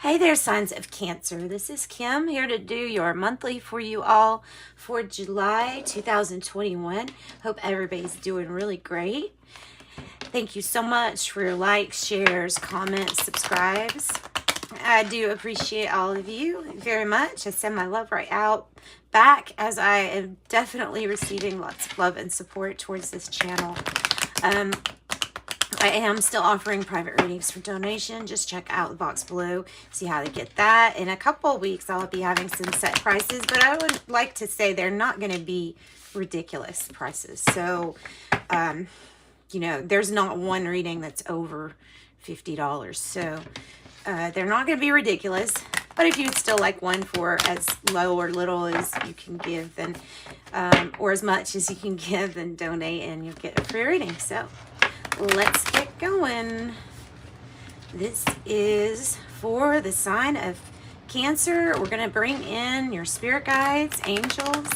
Hey there, signs of Cancer. This is Kim here to do your monthly for you all for July 2021. Hope everybody's doing really great. Thank you so much for your likes, shares, comments, subscribes. I do appreciate all of you very much. I send my love right out back, as I am definitely receiving lots of love and support towards this channel. I am still offering private readings for donation. Just check out the box below, see how to get that. In a couple of weeks, I'll be having some set prices, but I would like to say they're not going to be ridiculous prices. So, you know, there's not one reading that's over $50. So, they're not going to be ridiculous. But if you'd still like one for as low or little as you can give, then, or as much as you can give, then donate and you'll get a free reading. So, let's get going. This is for the sign of Cancer. We're going to bring in your spirit guides, angels.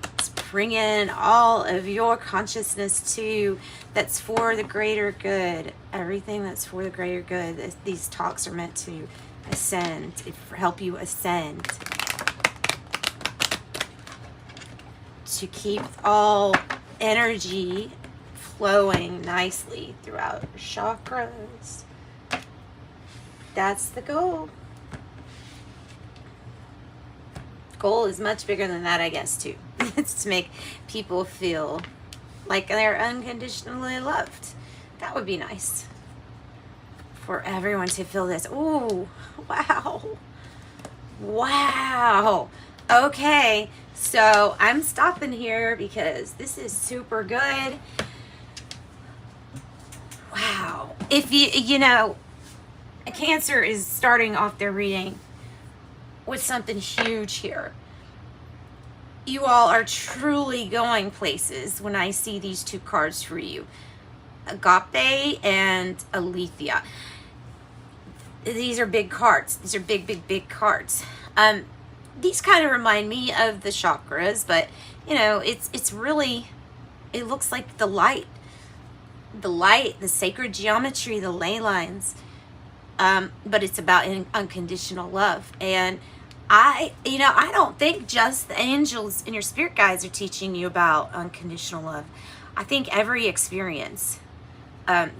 Let's bring in all of your consciousness too. That's for the greater good. Everything that's for the greater good. These talks are meant to ascend, help you ascend. To keep all energy flowing nicely throughout your chakras. That's the goal. Goal is much bigger than that, I guess, too. It's to make people feel like they're unconditionally loved. That would be nice. For everyone to feel this. Ooh, wow. Wow. Okay, so I'm stopping here because this is super good. Wow. If you know, a Cancer is starting off their reading with something huge here. You all are truly going places when I see these two cards for you. Agape and Aletheia. These are big cards. These are big cards. These kind of remind me of the chakras, but you know, it's really, it looks like the light, the sacred geometry, the ley lines, but it's about unconditional love. And I don't think just the angels and your spirit guides are teaching you about unconditional love. I think every experience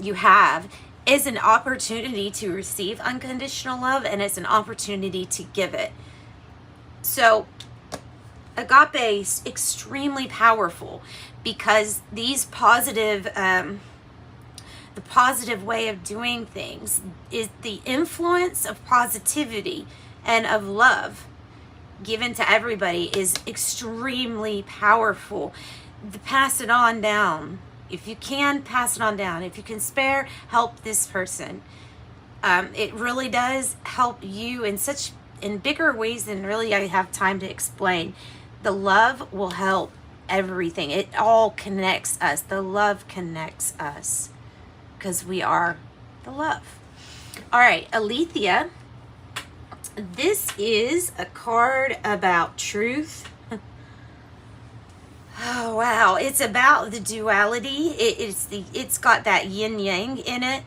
you have is an opportunity to receive unconditional love, and it's an opportunity to give it. So agape is extremely powerful because these positive, the positive way of doing things is the influence of positivity and of love given to everybody is extremely powerful. To pass it on down. If you can, pass it on down. If you can spare, help this person. It really does help you in bigger ways than really I have time to explain. The love will help everything. It all connects us. The love connects us because we are the love. All right, Aletheia. This is a card about truth. Oh wow, it's about the duality. It's got that yin yang in it.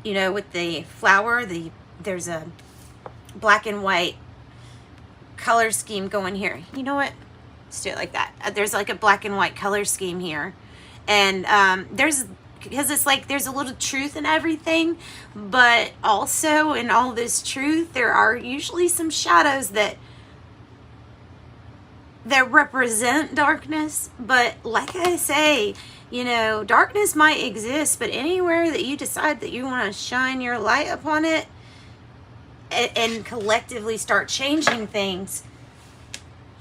You know, with the flower, there's a black and white color scheme going here. You know what? Let's do it like that. There's like a black and white color scheme here. And because it's like there's a little truth in everything, but also in all this truth, there are usually some shadows that represent darkness. But like I say, you know, darkness might exist, but anywhere that you decide that you want to shine your light upon it and collectively start changing things,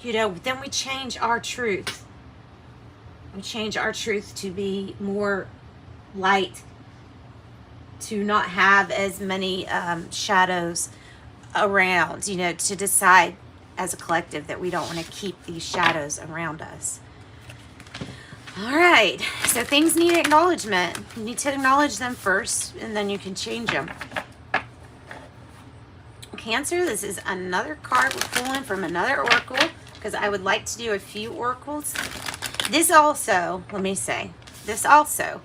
you know, then we change our truth. We change our truth to be more light, to not have as many shadows around, you know, to decide as a collective that we don't want to keep these shadows around us. All right, so things need acknowledgement. You need to acknowledge them first, and then you can change them. Cancer, this is another card we're pulling from another oracle, because I would like to do a few oracles. This also, let me say, this also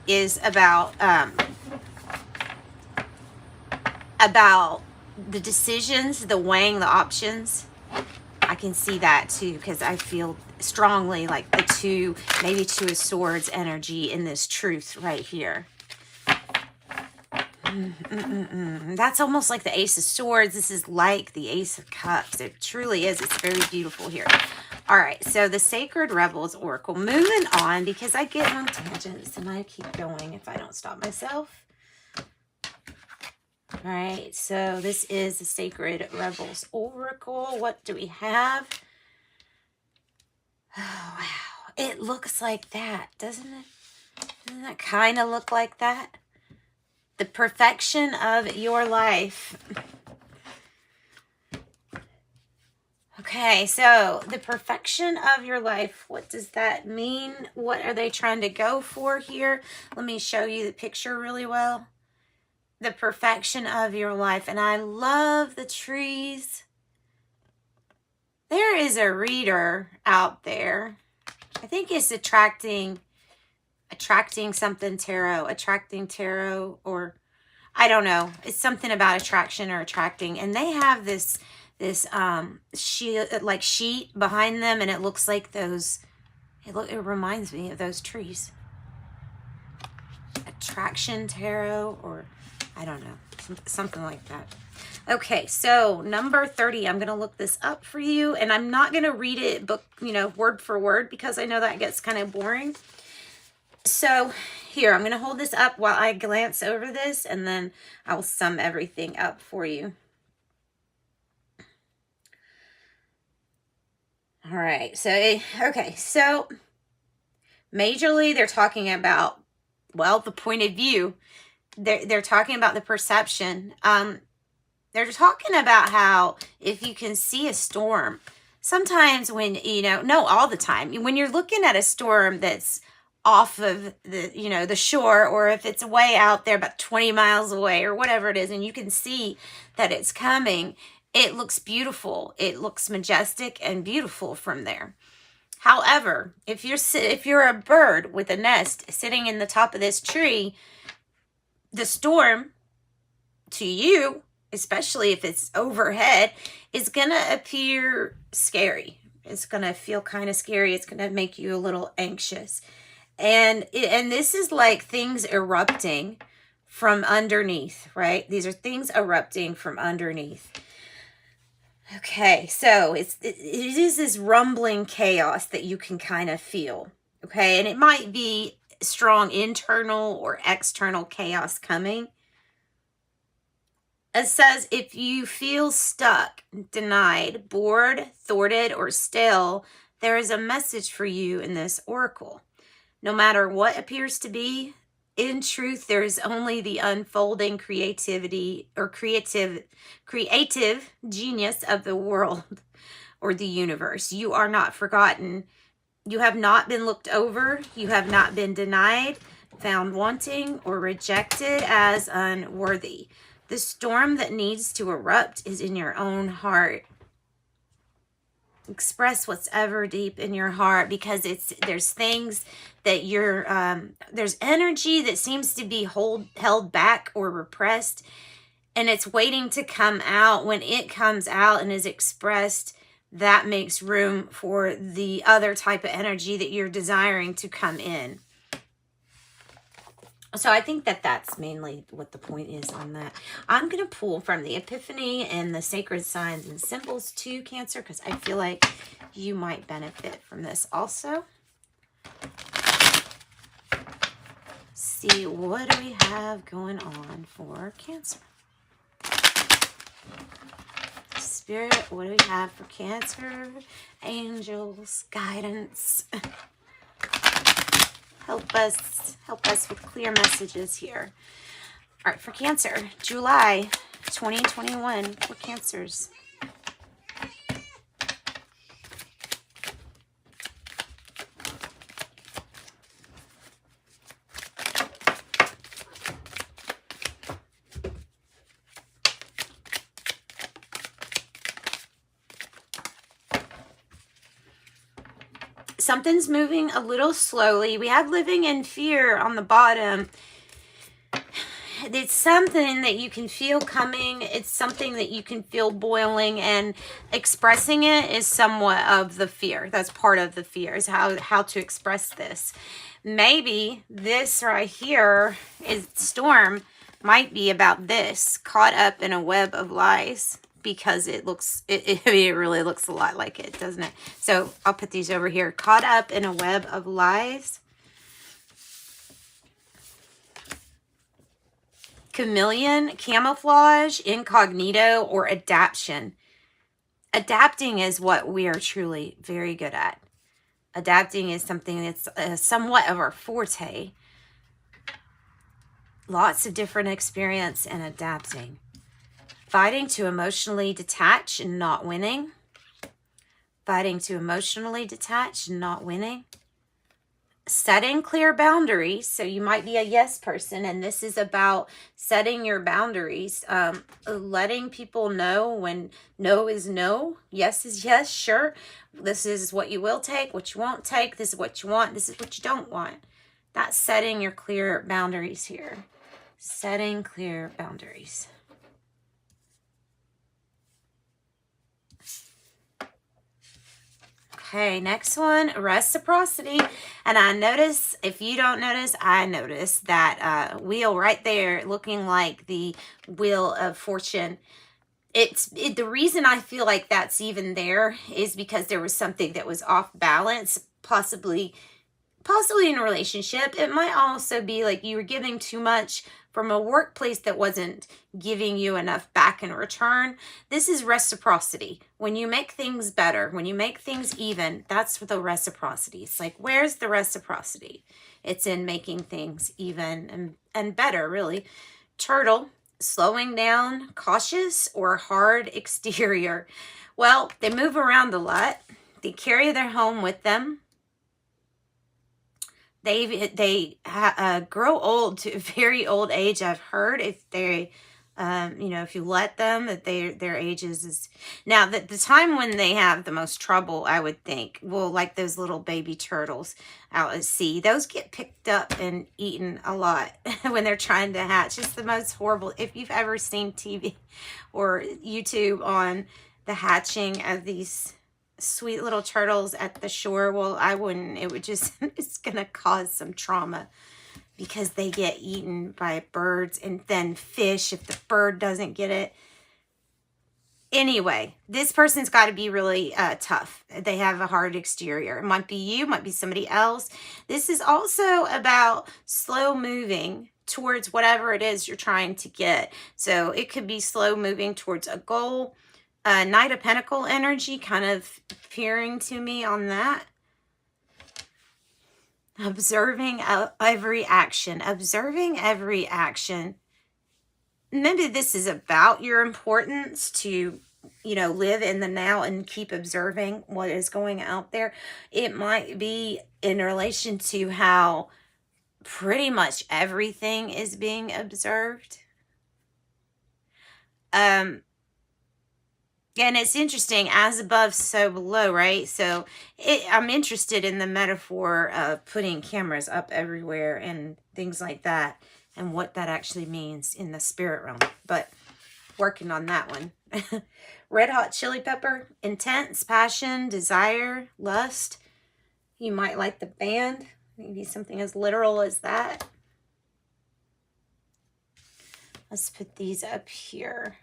is about the decisions, the weighing the options. I can see that too, because I feel strongly like the two, maybe Two of Swords energy in this truth right here. That's almost like the Ace of Swords. This is like the Ace of Cups. It truly is. It's very beautiful here. All right, so the Sacred Rebels Oracle. Moving on, because I get on tangents and I keep going if I don't stop myself. All right, so this is the Sacred Rebels Oracle. What do we have? Oh, wow. It looks like that, doesn't it? Doesn't that kind of look like that? The perfection of your life. Okay, so the perfection of your life, what does that mean? What are they trying to go for here? Let me show you the picture really well. The perfection of your life. And I love the trees. There is a reader out there. I think it's attracting something tarot, or I don't know. It's something about attraction or attracting. And they have this sheet behind them, and it looks like those, it reminds me of those trees. Attraction tarot, or I don't know, something like that. Okay, so number 30, I'm going to look this up for you, and I'm not going to read it word for word, because I know that gets kind of boring. So here, I'm going to hold this up while I glance over this, and then I'll sum everything up for you. All right, so, okay, so majorly they're talking about, well, the point of view. They're talking about the perception. They're talking about how if you can see a storm, sometimes when, no, all the time, when you're looking at a storm that's off of the shore, or if it's way out there about 20 miles away or whatever it is, and you can see that it's coming, it looks beautiful. It looks majestic and beautiful from there. However, if you're a bird with a nest sitting in the top of this tree, the storm to you, especially if it's overhead, is going to appear scary. It's going to feel kind of scary. It's going to make you a little anxious. And this is like things erupting from underneath, right? These are things erupting from underneath. Okay, so it is this rumbling chaos that you can kind of feel, okay? And it might be strong internal or external chaos coming. It says if you feel stuck, denied, bored, thwarted, or still, there is a message for you in this oracle. No matter what appears to be, in truth, there is only the unfolding creativity or creative genius of the world or the universe. You are not forgotten. You have not been looked over. You have not been denied, found wanting, or rejected as unworthy. The storm that needs to erupt is in your own heart. Express what's ever deep in your heart, because there's things that there's energy that seems to be held back or repressed, and it's waiting to come out. When it comes out and is expressed, that makes room for the other type of energy that you're desiring to come in. So I think that that's mainly what the point is on that. I'm going to pull from the Epiphany and the Sacred Signs and Symbols to Cancer, because I feel like you might benefit from this also. See, what do we have going on for Cancer? Spirit, what do we have for Cancer? Angels, guidance. Help us with clear messages here. All right, for Cancer, July 2021 for Cancers. Something's moving a little slowly. We have living in fear on the bottom. it's something that you can feel coming. It's something that you can feel boiling, and expressing it is somewhat of the fear. That's part of the fear, is how to express this. Maybe this right here is storm might be about this, caught up in a web of lies, because it looks, it really looks a lot like it, doesn't it? So I'll put these over here. Caught up in a web of lies. Chameleon, camouflage, incognito, or adaptation. Adapting is what we are truly very good at. Adapting is something that's somewhat of our forte. Lots of different experience in adapting. Fighting to emotionally detach and not winning. Fighting to emotionally detach and not winning. Setting clear boundaries. So you might be a yes person, and this is about setting your boundaries. Letting people know when no is no, yes is yes, sure. This is what you will take, what you won't take. This is what you want, this is what you don't want. That's setting your clear boundaries here. Setting clear boundaries. Okay, next one, reciprocity. And I notice, if you don't notice, I notice that wheel right there looking like the Wheel of Fortune. The reason I feel like that's even there is because there was something that was off balance, possibly in a relationship. It might also be like you were giving too much from a workplace that wasn't giving you enough back in return. This is reciprocity. When you make things better, when you make things even, that's the reciprocity. It's like, where's the reciprocity? It's in making things even and better, really. Turtle, slowing down, cautious, or hard exterior. Well, they move around a lot. They carry their home with them. They grow old to a very old age. I've heard if they, if you let them, that their ages is now that the time when they have the most trouble, I would think. Well, like those little baby turtles out at sea, those get picked up and eaten a lot when they're trying to hatch. It's the most horrible. If you've ever seen TV or YouTube on the hatching of these sweet little turtles at the shore, well, I wouldn't. It would just, it's gonna cause some trauma because they get eaten by birds and then fish if the bird doesn't get it. Anyway, this person's got to be really tough. They have a hard exterior. It might be you, might be somebody else. This is also about slow moving towards whatever it is you're trying to get. So it could be slow moving towards a goal. Knight of Pentacle energy kind of appearing to me on that. Observing every action. Observing every action. Maybe this is about your importance to, live in the now and keep observing what is going out there. It might be in relation to how pretty much everything is being observed. And it's interesting, as above, so below, right? So I'm interested in the metaphor of putting cameras up everywhere and things like that, and what that actually means in the spirit realm. But working on that one. Red Hot Chili Pepper, intense, passion, desire, lust. You might like the band. Maybe something as literal as that. Let's put these up here.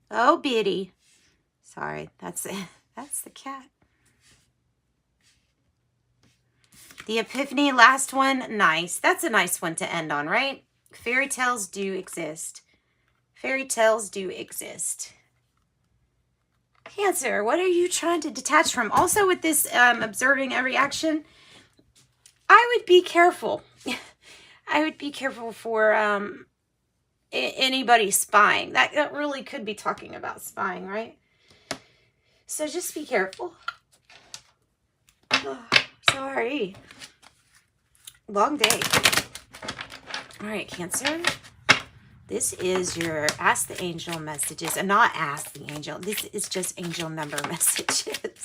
Oh, Biddy. Sorry, that's it. That's the cat. The Epiphany, last one. Nice. That's a nice one to end on, right? Fairy tales do exist. Fairy tales do exist. Cancer, what are you trying to detach from? Also with this observing every action, I would be careful. I would be careful for anybody spying. That really could be talking about spying, right? So just be careful. Oh, sorry. Long day. All right, Cancer. This is your Ask the Angel messages, and not Ask the Angel. This is just angel number messages.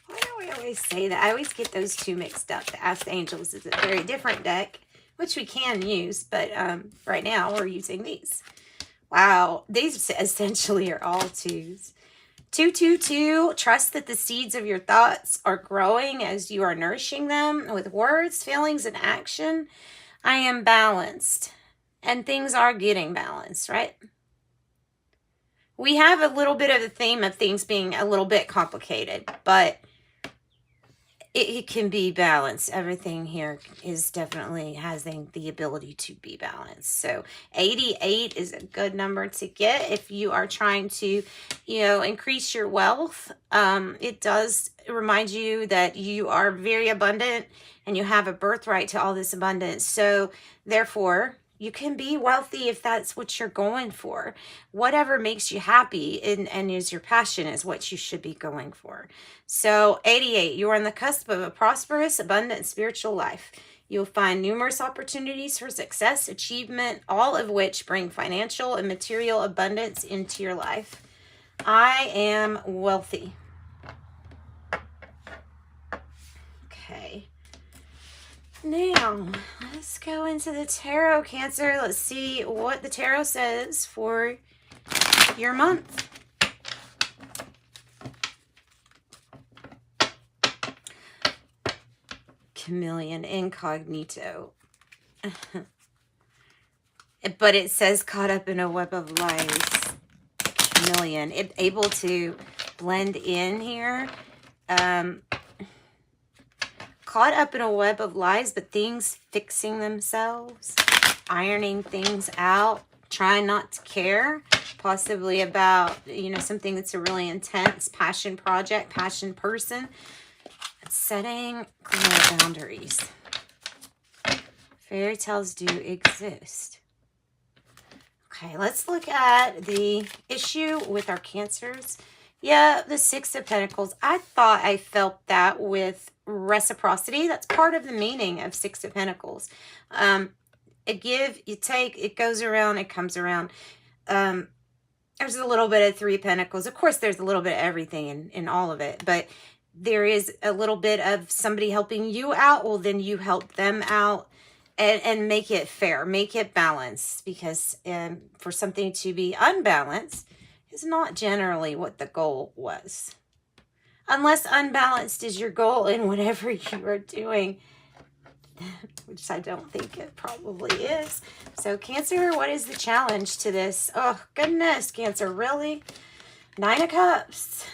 Why do I always say that? I always get those two mixed up. The Ask the Angels is a very different deck, which we can use, but right now we're using these. Wow, these essentially are all twos. 222, trust that the seeds of your thoughts are growing as you are nourishing them with words, feelings, and action. I am balanced. And things are getting balanced, right? We have a little bit of the theme of things being a little bit complicated, but it can be balanced. Everything here is definitely has the ability to be balanced. So 88 is a good number to get if you are trying to, increase your wealth. It does remind you that you are very abundant and you have a birthright to all this abundance. So therefore, you can be wealthy if that's what you're going for. Whatever makes you happy and is your passion is what you should be going for. So 88, you are on the cusp of a prosperous, abundant spiritual life. You'll find numerous opportunities for success, achievement, all of which bring financial and material abundance into your life. I am wealthy. Okay. Now, let's go into the tarot, Cancer. Let's see what the tarot says for your month. Chameleon incognito. But it says caught up in a web of lies. Chameleon. Able to blend in here. Caught up in a web of lies, but things fixing themselves, ironing things out, trying not to care, possibly about, something that's a really intense passion project, passion person, setting clear boundaries. Fairy tales do exist. Okay, let's look at the issue with our Cancers. Yeah, the Six of Pentacles. I thought I felt that with reciprocity. That's part of the meaning of Six of Pentacles. It give, you take, it goes around, it comes around. There's a little bit of Three of Pentacles. Of course, there's a little bit of everything in all of it, but there is a little bit of somebody helping you out. Well, then you help them out and make it fair, make it balanced, because for something to be unbalanced is not generally what the goal was. Unless unbalanced is your goal in whatever you are doing, which I don't think it probably is. So Cancer, what is the challenge to this? Oh, goodness, Cancer, really? Nine of Cups.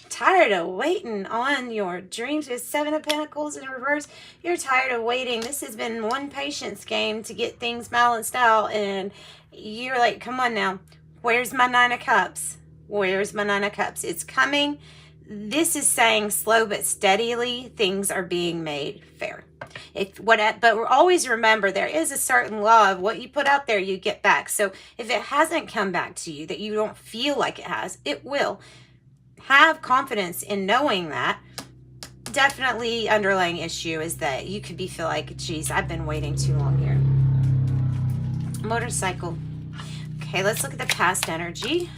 Tired of waiting on your dreams with Seven of Pentacles in reverse. You're tired of waiting. This has been one patience game to get things balanced out, and you're like, come on now. Where's my Nine of Cups? Where's my Nine of Cups? It's coming. This is saying slow but steadily things are being made fair. But always remember, there is a certain law of what you put out there, you get back. So if it hasn't come back to you, that you don't feel like it has, it will. Have confidence in knowing that. Definitely underlying issue is that you could feel like, geez, I've been waiting too long here. Motorcycle. Okay, let's look at the past energy.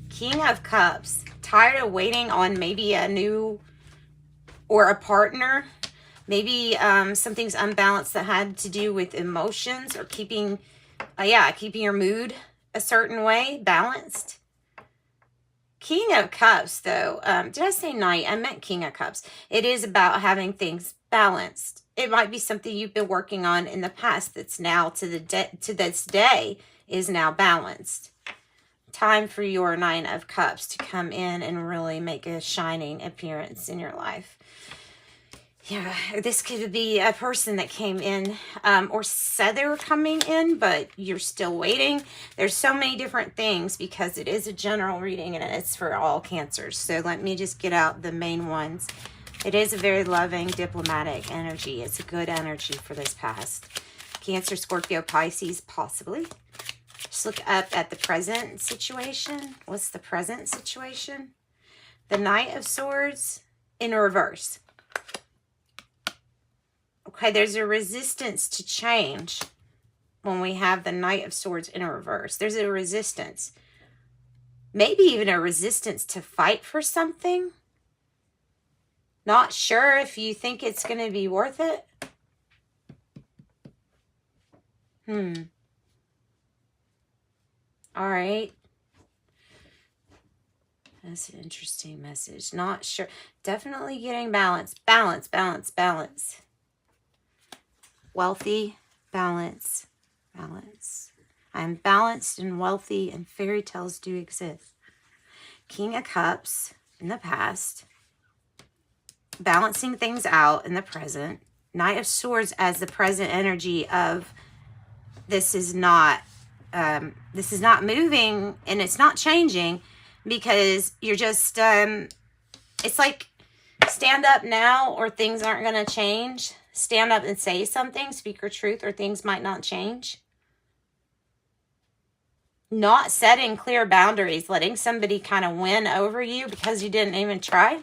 King of Cups. Tired of waiting on maybe a new or a partner. Maybe something's unbalanced that had to do with emotions or keeping your mood a certain way, balanced. King of Cups, though. Did I say Knight? I meant King of Cups. It is about having things balanced. It might be something you've been working on in the past that's now to this day is now balanced. Time for your Nine of Cups to come in and really make a shining appearance in your life. Yeah, this could be a person that came in or said they were coming in, but you're still waiting. There's so many different things because it is a general reading and it's for all Cancers. So let me just get out the main ones. It is a very loving, diplomatic energy. It's a good energy for this past. Cancer, Scorpio, Pisces, possibly. Just look up at the present situation. What's the present situation? The Knight of Swords in reverse. Okay, there's a resistance to change. when we have the Knight of Swords in reverse. There's a resistance. Maybe even a resistance to fight for something. Not sure if you think it's going to be worth it. All right. That's an interesting message. Not sure. Definitely getting balance. Balance, balance, balance. Wealthy, balance, balance. I'm balanced and wealthy, and fairy tales do exist. King of Cups in the past. Balancing things out in the present. Knight of Swords as the present energy of this is not moving and it's not changing, because you're just it's like stand up now or things aren't going to change. Stand up and say something, speak your truth, or things might not change. Not setting clear boundaries, letting somebody kind of win over you because you didn't even try.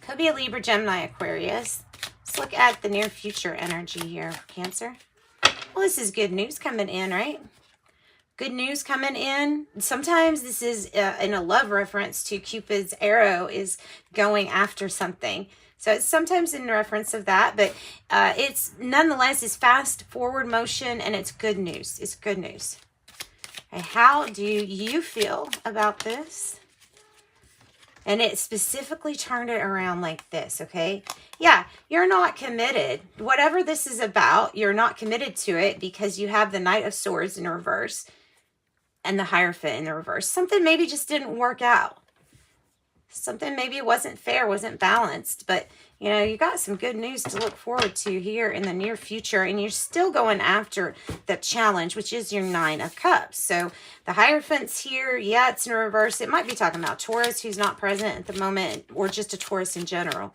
Could be a Libra, Gemini, Aquarius. Let's look at the near future energy here, Cancer. Well, this is good news coming in, right? Good news coming in. Sometimes this is in a love reference to Cupid's arrow is going after something. So it's sometimes in reference of that, but it's nonetheless is fast forward motion, and it's good news. It's good news. Okay, how do you feel about this? And it specifically turned it around like this, okay? Yeah, you're not committed. Whatever this is about, you're not committed to it because you have the Knight of Swords in reverse and the Hierophant in the reverse. Something maybe just didn't work out. Something maybe wasn't fair, wasn't balanced. But, you know, you got some good news to look forward to here in the near future. And you're still going after the challenge, which is your Nine of Cups. So the Hierophant's here. Yeah, it's in reverse. It might be talking about Taurus who's not present at the moment, or just a Taurus in general.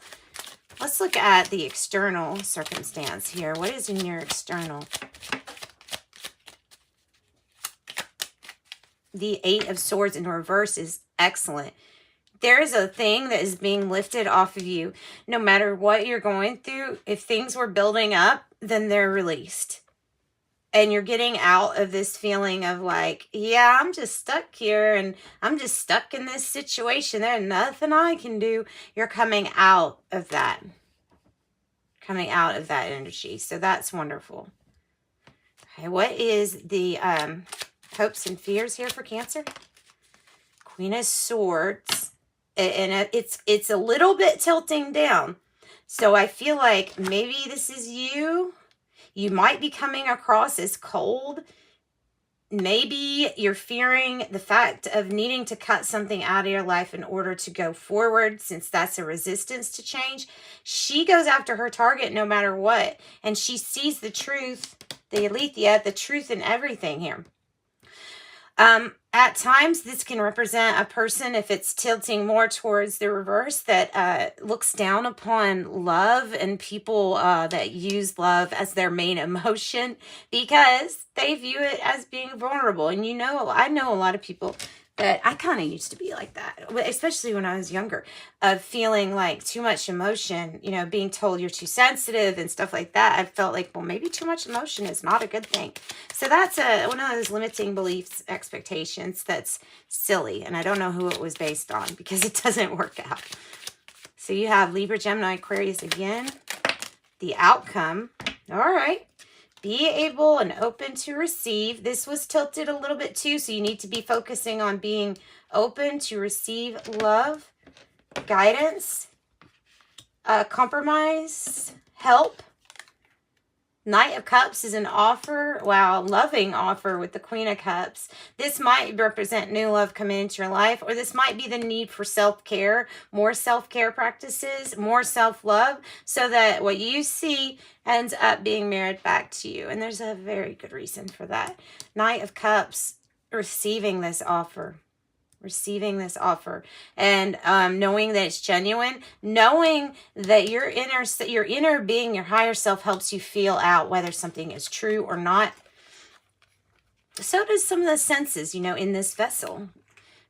Let's look at the external circumstance here. What is in your external? The Eight of Swords in reverse is excellent. There is a thing that is being lifted off of you. No matter what you're going through, if things were building up, then they're released. And you're getting out of this feeling of like, yeah, I'm just stuck here and I'm just stuck in this situation. There's nothing I can do. You're coming out of that. Coming out of that energy. So that's wonderful. Okay, what is the hopes and fears here for Cancer? Queen of Swords. And it's a little bit tilting down. So I feel like maybe this is you. You might be coming across as cold. Maybe you're fearing the fact of needing to cut something out of your life in order to go forward, since that's a resistance to change. She goes after her target no matter what. And she sees the truth, the Aletheia, the truth in everything here. At times, this can represent a person, if it's tilting more towards the reverse, that looks down upon love and people that use love as their main emotion because they view it as being vulnerable. And you know, I know a lot of people that I kind of used to be like that, especially when I was younger, of feeling like too much emotion, you know, being told you're too sensitive and stuff like that. I felt like, well, maybe too much emotion is not a good thing. So that's one of those limiting beliefs, expectations that's silly. And I don't know who it was based on because it doesn't work out. So you have Libra, Gemini, Aquarius again. The outcome. All right. Be able and open to receive. This was tilted a little bit too, so you need to be focusing on being open to receive love, guidance, compromise, help. Knight of Cups is an offer. Wow, loving offer with the Queen of Cups. This might represent new love coming into your life, or this might be the need for self-care, more self-care practices, more self-love, so that what you see ends up being mirrored back to you. And there's a very good reason for that. Knight of Cups, receiving this offer. Receiving this offer and knowing that it's genuine, knowing that your inner being, your higher self, helps you feel out whether something is true or not. So does some of the senses, you know, in this vessel.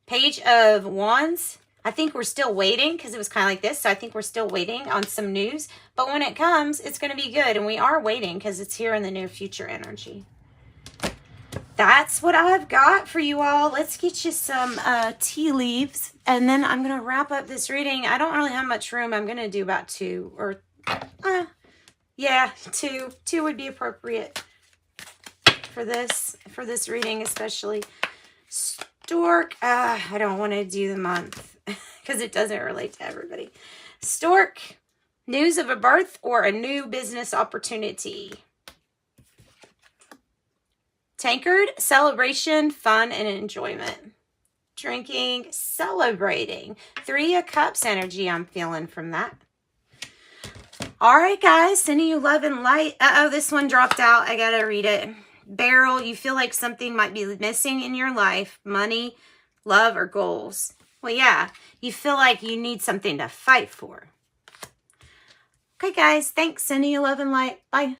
Page of Wands, I think we're still waiting because it was kind of like this. So I think we're still waiting on some news. But when it comes, it's going to be good. And we are waiting because it's here in the near future energy. That's what I've got for you all. Let's get you some tea leaves. And then I'm going to wrap up this reading. I don't really have much room. I'm going to do about 2 or, yeah, 2. 2 would be appropriate for this reading, especially. Stork, I don't want to do the month because it doesn't relate to everybody. Stork, news of a birth or a new business opportunity. Tankard, celebration, fun, and enjoyment. Drinking, celebrating. 3 of Cups energy I'm feeling from that. All right, guys, sending you love and light. Uh-oh, this one dropped out. I got to read it. Barrel, you feel like something might be missing in your life. Money, love, or goals. Well, yeah, you feel like you need something to fight for. Okay, guys, thanks. Sending you love and light. Bye.